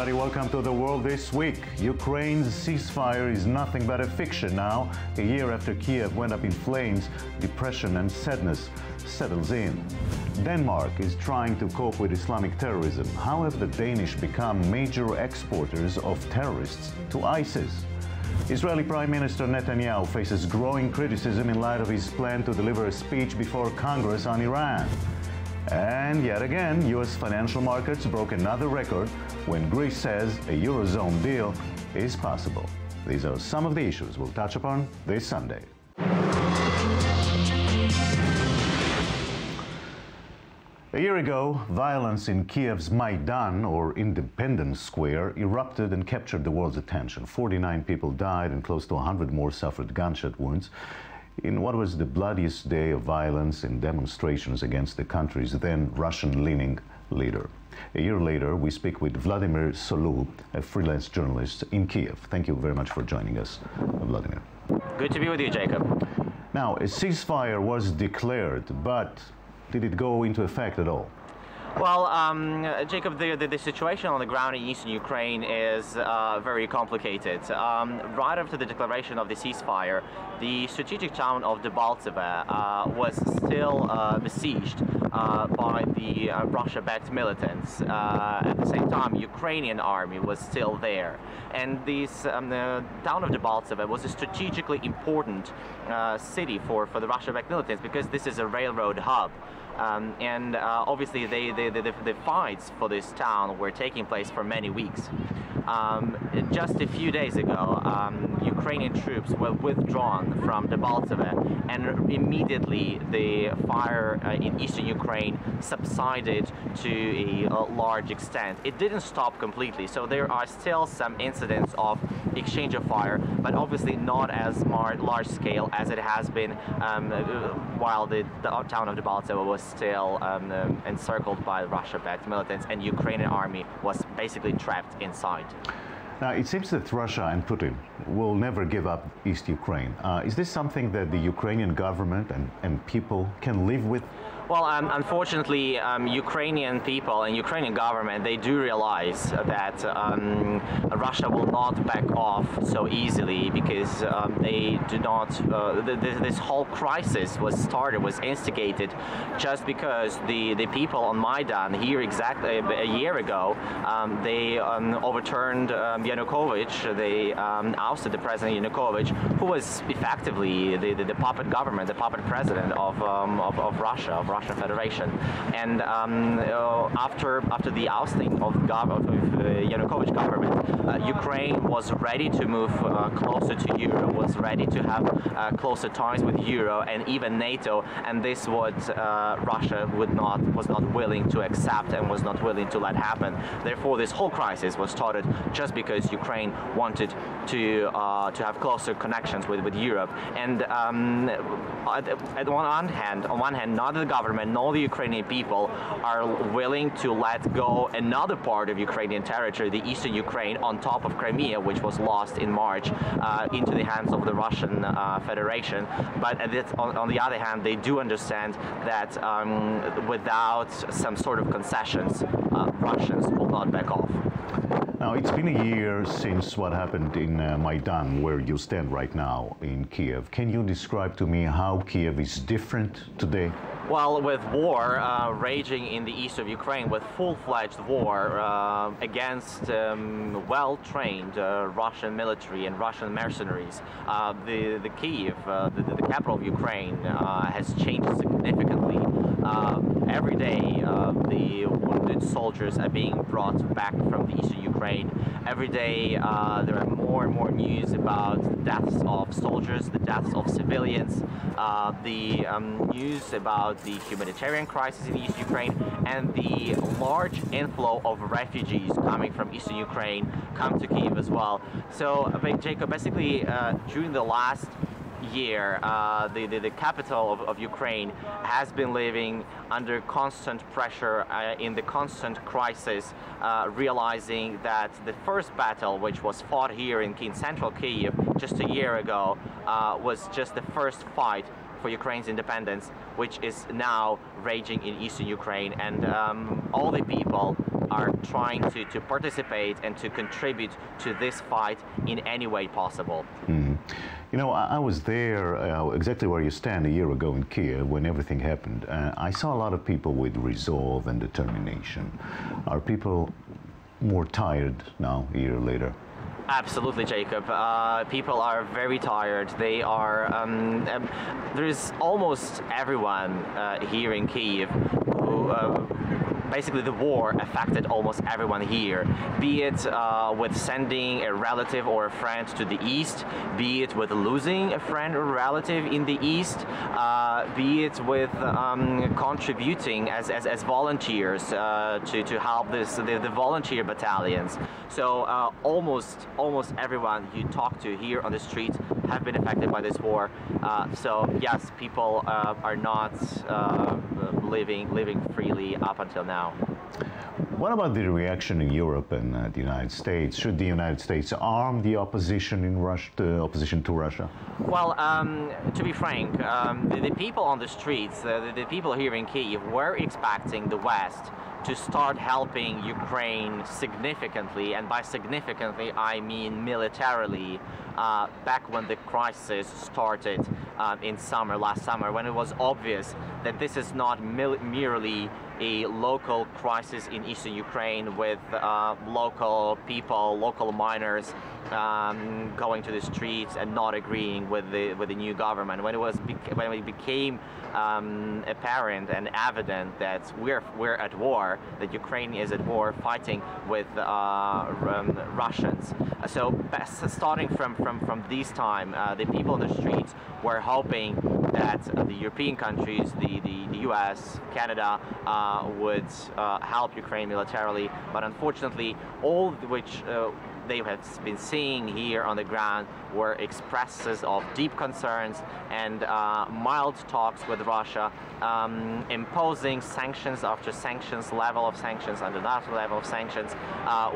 everybody. Welcome to The World This Week. Ukraine's ceasefire is nothing but a fiction now. A year after Kiev went up in flames, depression and sadness settles in. Denmark is trying to cope with Islamic terrorism. How have the Danish become major exporters of terrorists to ISIS? Israeli Prime Minister Netanyahu faces growing criticism in light of his plan to deliver a speech before Congress on Iran. And yet again, U.S. financial markets broke another record when Greece says a Eurozone deal is possible. These are some of the issues we'll touch upon this Sunday. A year ago, violence in Kiev's Maidan, or Independence Square, erupted and captured the world's attention. 49 people died and close to 100 more suffered gunshot wounds in what was the bloodiest day of violence and demonstrations against the country's then Russian-leaning leader. A year later, we speak with Vladimir Solu, a freelance journalist in Kiev. Thank you very much for joining us, Vladimir. Good to be with you, Jacob. Now, a ceasefire was declared, but did it go into effect at all? Well, Jacob, the situation on the ground in eastern Ukraine is very complicated. Right after the declaration of the ceasefire, the strategic town of Debaltseve was still besieged by the Russia-backed militants. At the same time, Ukrainian army was still there. And the town of Debaltseve was a strategically important city for the Russia-backed militants because this is a railroad hub. Obviously the fights for this town were taking place for many weeks. Just a few days ago, Ukrainian troops were withdrawn from Debaltseve, and immediately the fire in eastern Ukraine subsided to a large extent. It didn't stop completely, so there are still some incidents of exchange of fire, but obviously not as large scale as it has been while the town of Debaltseve was still encircled by Russia-backed militants, and Ukrainian army was basically trapped inside. Now, it seems that Russia and Putin will never give up East Ukraine. Is this something that the Ukrainian government and people can live with? Well, unfortunately, Ukrainian people and Ukrainian government, they do realize that Russia will not back off so easily because they do not, this whole crisis was instigated just because the people on Maidan here exactly a year ago, they overturned Yanukovych, they ousted the president Yanukovych, who was effectively the puppet government, the puppet president of Russia, of Russian Federation. And after the ousting of Yanukovych government, Ukraine was ready to move closer to Euro, was ready to have closer ties with Euro and even NATO, and this what Russia was not willing to accept and was not willing to let happen. Therefore, this whole crisis was started just because Ukraine wanted to have closer connections with Europe. And on one hand, neither the government nor the Ukrainian people are willing to let go another part of Ukrainian territory, the eastern Ukraine, on top of Crimea, which was lost in March into the hands of the Russian Federation. But on the other hand, they do understand that without some sort of concessions, Russians will not back off. Now, it's been a year since what happened in Maidan, where you stand right now in Kiev. Can you describe to me how Kiev is different today? Well, with war raging in the east of Ukraine, with full-fledged war against well-trained Russian military and Russian mercenaries, the Kiev, the capital of Ukraine, has changed significantly. Every day, the wounded soldiers are being brought back from the eastern Ukraine. Every day, there are more and more news about the deaths of soldiers, the deaths of civilians, the news about the humanitarian crisis in East Ukraine, and the large inflow of refugees coming from Eastern Ukraine come to Kiev as well. So, Jacob, basically, during the last year, the capital of Ukraine has been living under constant pressure, in the constant crisis, realizing that the first battle, which was fought here in central Kiev just a year ago, was just the first fight for Ukraine's independence, which is now raging in eastern Ukraine. And all the people are trying to participate and to contribute to this fight in any way possible. You know, I was there exactly where you stand a year ago in Kiev when everything happened. I saw a lot of people with resolve and determination. Are people more tired now, a year later? Absolutely, Jacob. People are very tired. They are. There's almost everyone here in Kiev who. Basically, the war affected almost everyone here, be it with sending a relative or a friend to the east, be it with losing a friend or relative in the east, be it with contributing as volunteers to help the volunteer battalions. So almost everyone you talk to here on the street have been affected by this war. So yes, people are not living freely up until now. What about the reaction in Europe and the United States? Should the United States arm the opposition in Russia, the opposition to Russia? Well, to be frank, the people on the streets, the people here in Kyiv were expecting the West to start helping Ukraine significantly, and by significantly I mean militarily, back when the crisis started in last summer, when it was obvious that this is not merely a local crisis in eastern Ukraine with local people, local miners going to the streets and not agreeing with the new government. When it became apparent and evident that we're at war, that Ukraine is at war, fighting with Russians. So starting from this time, the people on the streets were hoping that the European countries, the US, Canada, would help Ukraine militarily, but unfortunately, all which they have been seeing here on the ground were expressions of deep concerns and mild talks with Russia, imposing sanctions after sanctions, level of sanctions and another level of sanctions,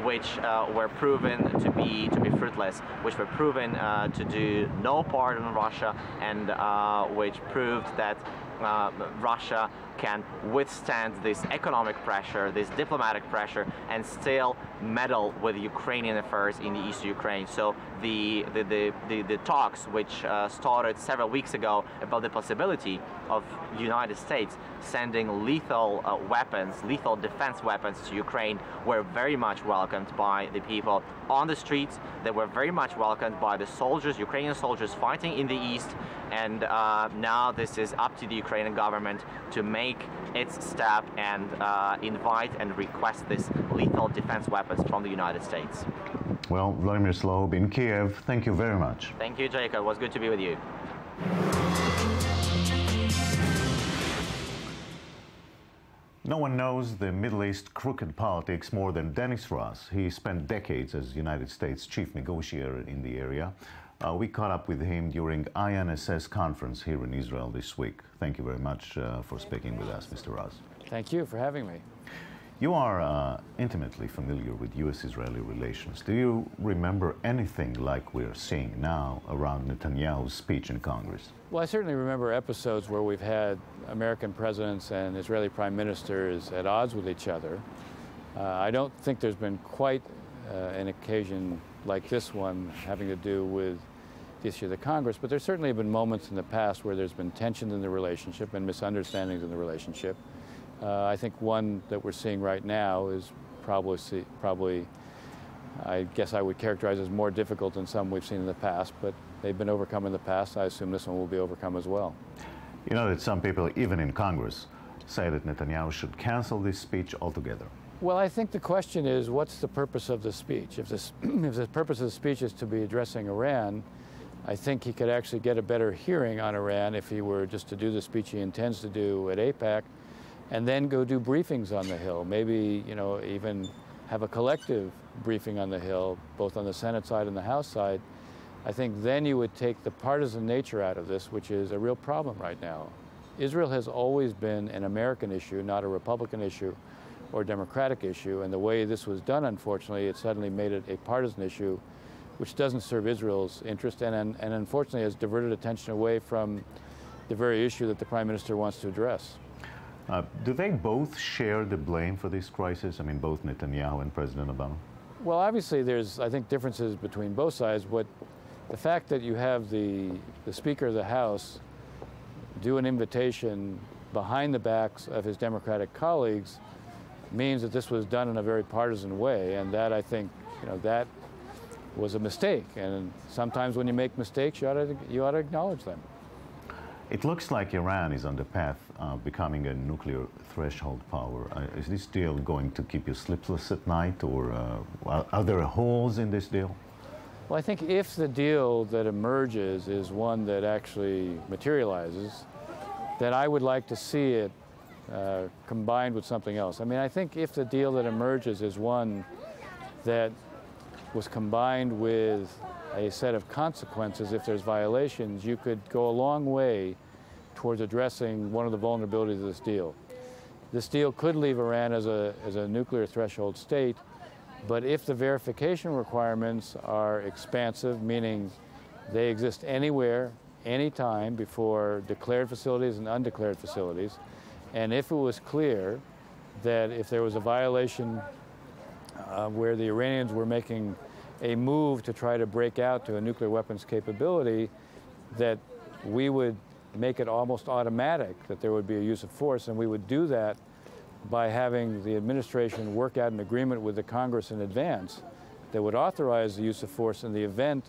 which were proven to be fruitless, which were proven to do no part in Russia, and which proved that Russia can withstand this economic pressure, this diplomatic pressure, and still meddle with Ukrainian affairs in the east of Ukraine. So the talks, which started several weeks ago, about the possibility of the United States sending lethal weapons, lethal defense weapons to Ukraine, were very much welcomed by the people on the streets. They were very much welcomed by the soldiers, Ukrainian soldiers fighting in the east. And now this is up to the Ukrainian government to make its step and invite and request this lethal defense weapons from the United States. Well, Vladimir Slob in Kiev, thank you very much. Thank you, Jacob. It was good to be with you. No one knows the Middle East crooked politics more than Dennis Ross. He spent decades as United States chief negotiator in the area. We caught up with him during INSS conference here in Israel this week. Thank you very much for speaking with us, Mr. Ross. Thank you for having me. You are intimately familiar with U.S.-Israeli relations. Do you remember anything like we're seeing now around Netanyahu's speech in Congress? Well, I certainly remember episodes where we've had American presidents and Israeli prime ministers at odds with each other. I don't think there's been quite an occasion like this one having to do with the issue of the Congress, but there certainly have been moments in the past where there's been tension in the relationship and misunderstandings in the relationship. I think one that we're seeing right now is probably, I guess I would characterize as more difficult than some we've seen in the past, but they've been overcome in the past. I assume this one will be overcome as well. You know that some people, even in Congress, say that Netanyahu should cancel this speech altogether. Well, I think the question is, what's the purpose of the speech? If the purpose of the speech is to be addressing Iran, I think he could actually get a better hearing on Iran if he were just to do the speech he intends to do at AIPAC, and then go do briefings on the Hill. Maybe, you know, even have a collective briefing on the Hill, both on the Senate side and the House side. I think then you would take the partisan nature out of this, which is a real problem right now. Israel has always been an American issue, not a Republican issue or Democratic issue, and the way this was done, unfortunately, it suddenly made it a partisan issue, which doesn't serve Israel's interest, and unfortunately has diverted attention away from the very issue that the Prime Minister wants to address. Do they both share the blame for this crisis? I mean, both Netanyahu and President Obama? Well, obviously there's, I think, differences between both sides. The fact that you have the Speaker of the House do an invitation behind the backs of his Democratic colleagues means that this was done in a very partisan way, and that, I think, that was a mistake. And sometimes when you make mistakes, you ought to acknowledge them. It looks like Iran is on the path of becoming a nuclear threshold power. Is this deal going to keep you sleepless at night, or are there holes in this deal? Well, I think if the deal that emerges is one that actually materializes, then I would like to see it combined with something else. I mean, I think if the deal that emerges is one that was combined with a set of consequences if there's violations, you could go a long way towards addressing one of the vulnerabilities of this deal. This deal could leave Iran as a nuclear threshold state, but if the verification requirements are expansive, meaning they exist anywhere, anytime before declared facilities and undeclared facilities, and if it was clear that if there was a violation where the Iranians were making a move to try to break out to a nuclear weapons capability, that we would make it almost automatic that there would be a use of force, and we would do that by having the administration work out an agreement with the Congress in advance that would authorize the use of force in the event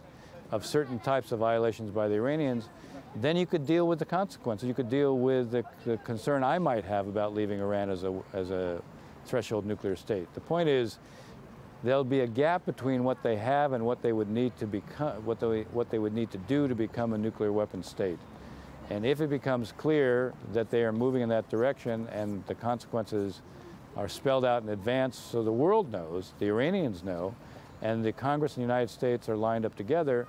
of certain types of violations by the Iranians. Then you could deal with the consequences. You could deal with the concern I might have about leaving Iran as a threshold nuclear state. The point is, there'll be a gap between what they have and what they would need to become, what they would need to do to become a nuclear weapons state. And if it becomes clear that they are moving in that direction and the consequences are spelled out in advance so the world knows, the Iranians know, and the Congress and the United States are lined up together,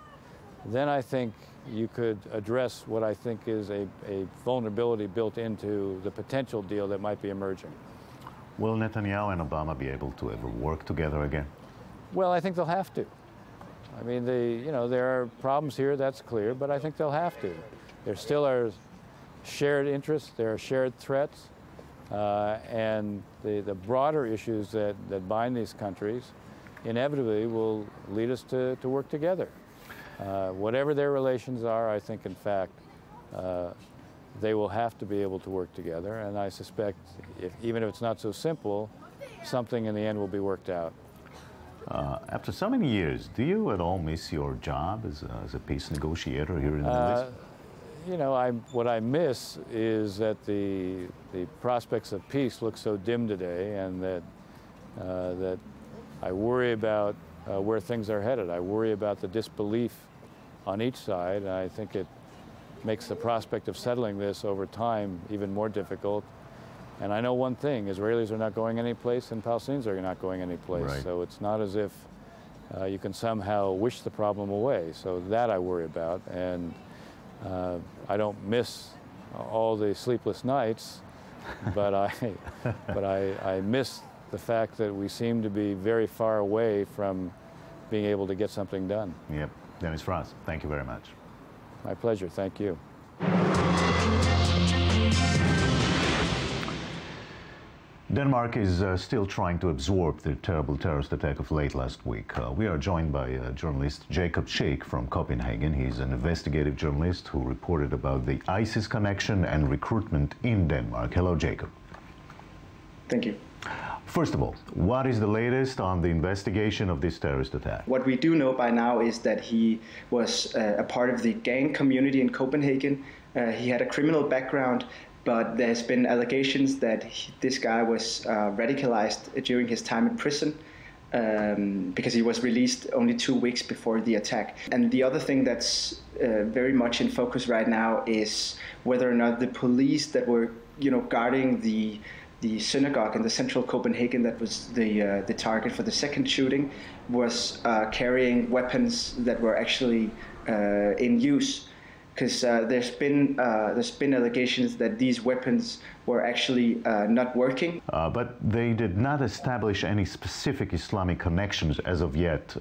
then I think you could address what I think is a vulnerability built into the potential deal that might be emerging. Will Netanyahu and Obama be able to ever work together again? Well, I think they'll have to. I mean, there are problems here, that's clear, but I think they'll have to. There still are shared interests, there are shared threats, and the broader issues that bind these countries inevitably will lead us to work together. Whatever their relations are, I think, in fact, they will have to be able to work together, and I suspect, even if it's not so simple, something in the end will be worked out. After so many years, do you at all miss your job as a peace negotiator here in the Middle East? You know, what I miss is that the prospects of peace look so dim today, and that I worry about where things are headed. I worry about the disbelief on each side, and I think it makes the prospect of settling this over time even more difficult. And I know one thing, Israelis are not going anyplace and Palestinians are not going anyplace. Right. So it's not as if you can somehow wish the problem away. So that I worry about. And I don't miss all the sleepless nights, but I miss the fact that we seem to be very far away from being able to get something done. Yep. Dennis Franz, thank you very much. My pleasure. Thank you. Denmark is still trying to absorb the terrible terrorist attack of late last week. We are joined by journalist Jacob Schaek from Copenhagen. He's an investigative journalist who reported about the ISIS connection and recruitment in Denmark. Hello, Jacob. Thank you. First of all, what is the latest on the investigation of this terrorist attack? What we do know by now is that he was a part of the gang community in Copenhagen. He had a criminal background, but there's been allegations that this guy was radicalized during his time in prison because he was released only 2 weeks before the attack. And the other thing that's very much in focus right now is whether or not the police that were, guarding the synagogue in the central Copenhagen that was the target for the second shooting was carrying weapons that were actually in use. Because there's been allegations that these weapons were actually not working. But they did not establish any specific Islamic connections as of yet,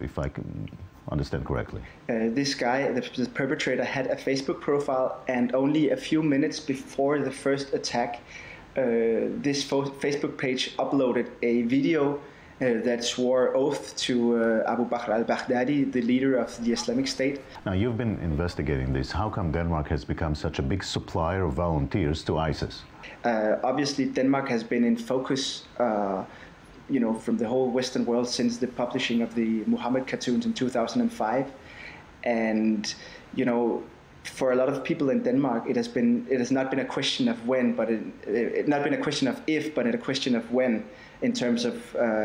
if I can understand correctly. This guy, the perpetrator, had a Facebook profile, and only a few minutes before the first attack, this Facebook page uploaded a video that swore oath to Abu Bakr al-Baghdadi, the leader of the Islamic State. Now, you've been investigating this. How come Denmark has become such a big supplier of volunteers to ISIS? Obviously, Denmark has been in focus from the whole Western world since the publishing of the Muhammad cartoons in 2005. And, for a lot of people in Denmark, it has not been a question of when, but it not been a question of if, but a question of when, in terms of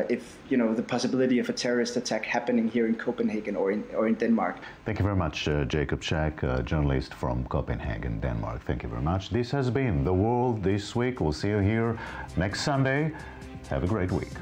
if the possibility of a terrorist attack happening here in Copenhagen or in Denmark. Thank you very much, Jacob Schack, journalist from Copenhagen, Denmark. Thank you very much. This has been The World This Week. We'll see you here next Sunday. Have a great week.